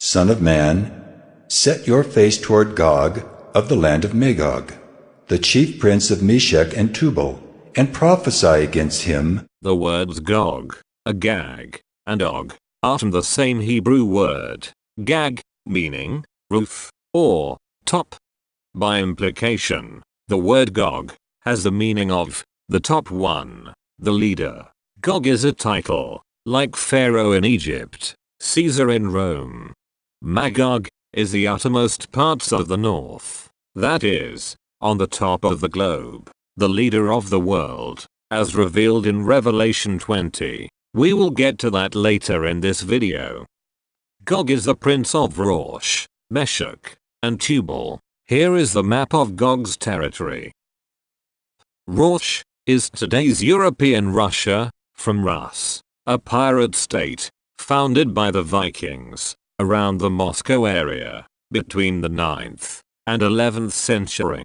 Son of man, set your face toward Gog of the land of Magog, the chief prince of Meshech and Tubal, and prophesy against him. The words Gog, Agag, and Og are from the same Hebrew word, Gag, meaning roof, or top. By implication, the word Gog has the meaning of the top one, the leader. Gog is a title, like Pharaoh in Egypt, Caesar in Rome. Magog is the uttermost parts of the north, that is, on the top of the globe, the leader of the world, as revealed in Revelation 20. We will get to that later in this video. Gog is the prince of Rosh, Meshech, and Tubal. Here is the map of Gog's territory. Rosh is today's European Russia, from Rus, a pirate state, founded by the Vikings, around the Moscow area, between the 9th and 11th century.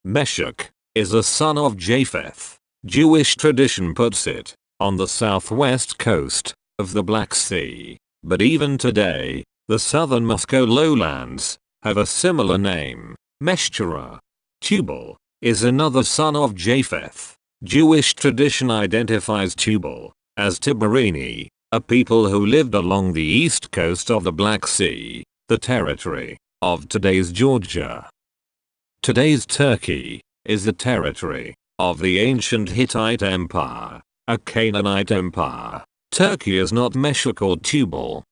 Meshech is a son of Japheth. Jewish tradition puts it on the southwest coast of the Black Sea, but even today, the southern Moscow lowlands have a similar name, Meshcherah. Tubal is another son of Japheth. Jewish tradition identifies Tubal as Tiberini, a people who lived along the east coast of the Black Sea, the territory of today's Georgia. Today's Turkey is the territory of the ancient Hittite Empire, a Canaanite empire. Turkey is not Meshech or Tubal.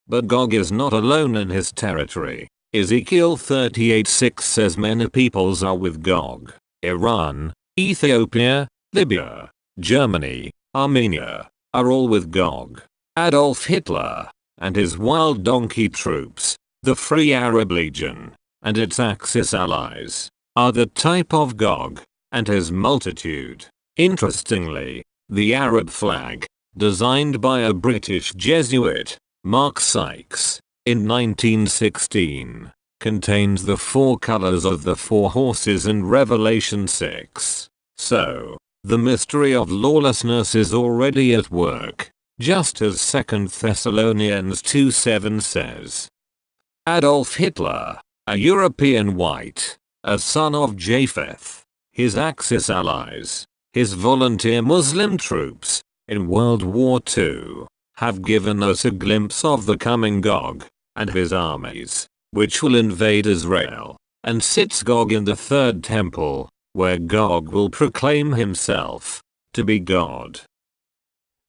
But Gog is not alone in his territory. Ezekiel 38:6 says many peoples are with Gog: Iran, Ethiopia, Libya, Germany, Armenia, are all with Gog. Adolf Hitler and his wild donkey troops, the Free Arab Legion, and its Axis allies, are the type of Gog and his multitude. Interestingly, the Arab flag, designed by a British Jesuit, Mark Sykes, in 1916, contains the 4 colors of the 4 horses in Revelation 6. So, the mystery of lawlessness is already at work, just as 2 Thessalonians 2:7 says. Adolf Hitler, a European white, a son of Japheth, his Axis allies, his volunteer Muslim troops, in World War II, have given us a glimpse of the coming Gog and his armies, which will invade Israel, and sits Gog in the third temple, where Gog will proclaim himself to be God.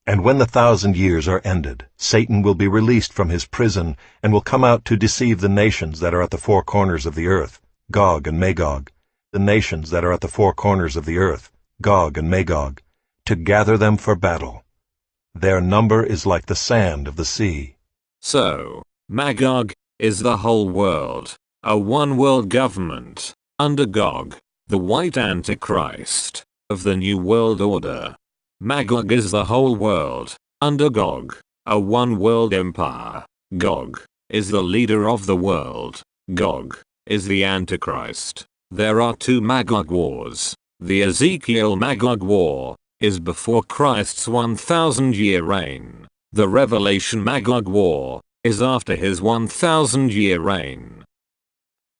And when the 1,000 years are ended, Satan will be released from his prison and will come out to deceive the nations that are at the 4 corners of the earth, Gog and Magog, the nations that are at the 4 corners of the earth, Gog and Magog, to gather them for battle. Their number is like the sand of the sea. So, Magog is the whole world, a one-world government, under Gog, the white Antichrist of the New World Order. Magog is the whole world, under Gog, a one-world empire. Gog is the leader of the world. Gog is the Antichrist. There are 2 Magog wars. The Ezekiel Magog War is before Christ's 1,000-year reign. The Revelation Magog War is after his 1,000-year reign.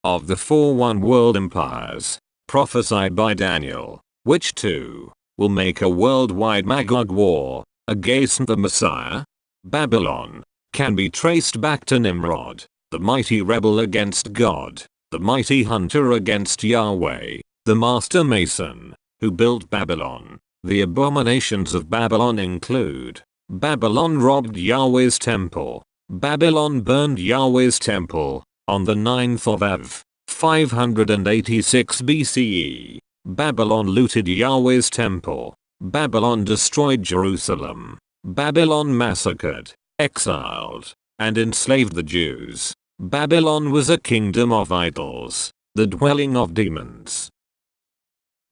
Of the 4 one-world empires prophesied by Daniel, which 2 will make a worldwide Magog war against the Messiah? Babylon can be traced back to Nimrod, the mighty rebel against God, the mighty hunter against Yahweh, the master mason who built Babylon. The abominations of Babylon include: Babylon robbed Yahweh's temple. Babylon burned Yahweh's temple on the 9th of Av, 586 BCE. Babylon looted Yahweh's temple. Babylon destroyed Jerusalem. Babylon massacred, exiled, and enslaved the Jews. Babylon was a kingdom of idols, the dwelling of demons.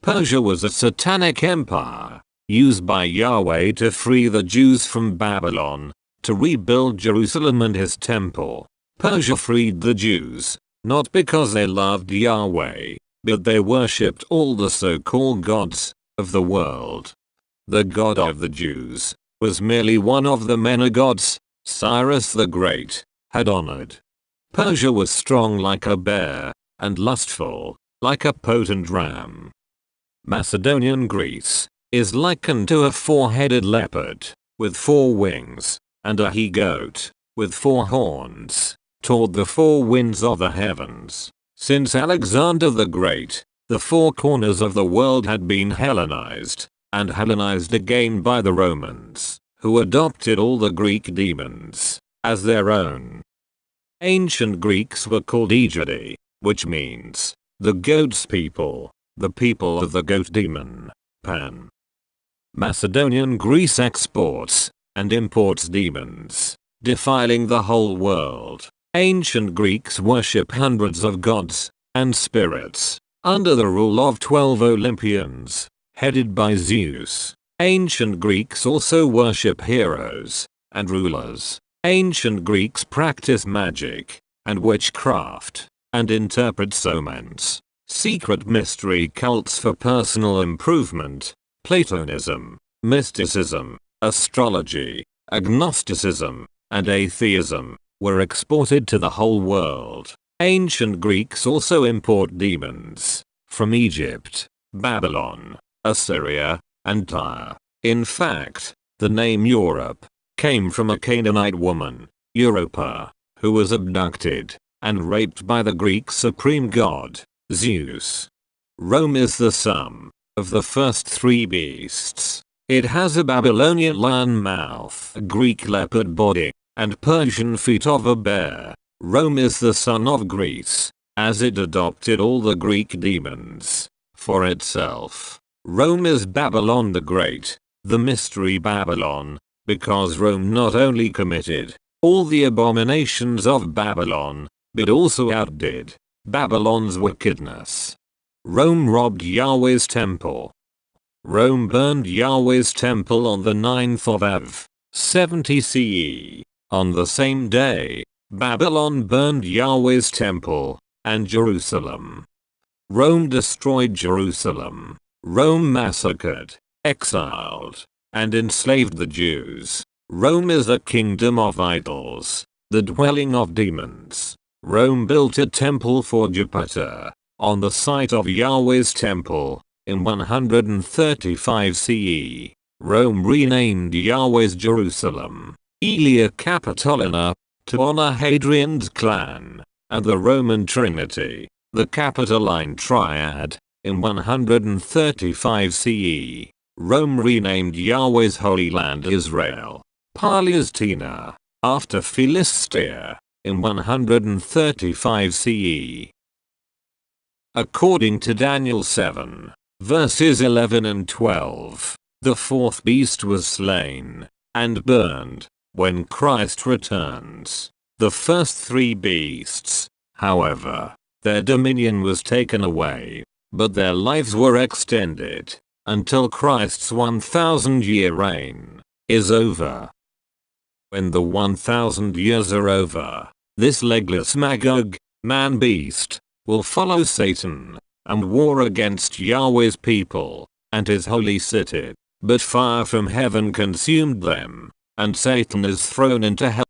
Persia was a satanic empire, used by Yahweh to free the Jews from Babylon, to rebuild Jerusalem and his temple. Persia freed the Jews, not because they loved Yahweh, but they worshipped all the so-called gods of the world. The God of the Jews was merely one of the many gods Cyrus the Great had honored. Persia was strong like a bear, and lustful, like a potent ram. Macedonian Greece is likened to a four-headed leopard, with 4 wings, and a he-goat, with 4 horns, toward the 4 winds of the heavens. Since Alexander the Great, the 4 corners of the world had been Hellenized, and Hellenized again by the Romans, who adopted all the Greek demons as their own. Ancient Greeks were called Aegidi, which means the goat's people, the people of the goat demon, Pan. Macedonian Greece exports and imports demons, defiling the whole world. Ancient Greeks worship hundreds of gods and spirits, under the rule of 12 Olympians, headed by Zeus. Ancient Greeks also worship heroes and rulers. Ancient Greeks practice magic and witchcraft, and interpret omens, secret mystery cults for personal improvement. Platonism, mysticism, astrology, agnosticism, and atheism were exported to the whole world. Ancient Greeks also import demons from Egypt, Babylon, Assyria, and Tyre. In fact, the name Europe came from a Canaanite woman, Europa, who was abducted and raped by the Greek supreme god, Zeus. Rome is the sum of the first 3 beasts. It has a Babylonian lion mouth, a Greek leopard body, and Persian feet of a bear. Rome is the son of Greece, as it adopted all the Greek demons for itself. Rome is Babylon the Great, the mystery Babylon, because Rome not only committed all the abominations of Babylon, but also outdid Babylon's wickedness. Rome robbed Yahweh's temple. Rome burned Yahweh's temple on the 9th of Av, 70 CE. On the same day, Babylon burned Yahweh's temple and Jerusalem. Rome destroyed Jerusalem. Rome massacred, exiled, and enslaved the Jews. Rome is a kingdom of idols, the dwelling of demons. Rome built a temple for Jupiter on the site of Yahweh's temple in 135 CE. Rome renamed Yahweh's Jerusalem, Aelia Capitolina, to honor Hadrian's clan and the Roman Trinity, the Capitoline Triad, in 135 CE. Rome renamed Yahweh's Holy Land Israel, Palestina, after Philistia, in 135 CE. According to Daniel 7, verses 11 and 12, the 4th beast was slain and burned when Christ returns. The first 3 beasts, however, their dominion was taken away, but their lives were extended until Christ's 1,000-year reign is over. When the 1,000 years are over, this legless Magog, man-beast, will follow Satan and war against Yahweh's people and his holy city. But fire from heaven consumed them, and Satan is thrown into hell.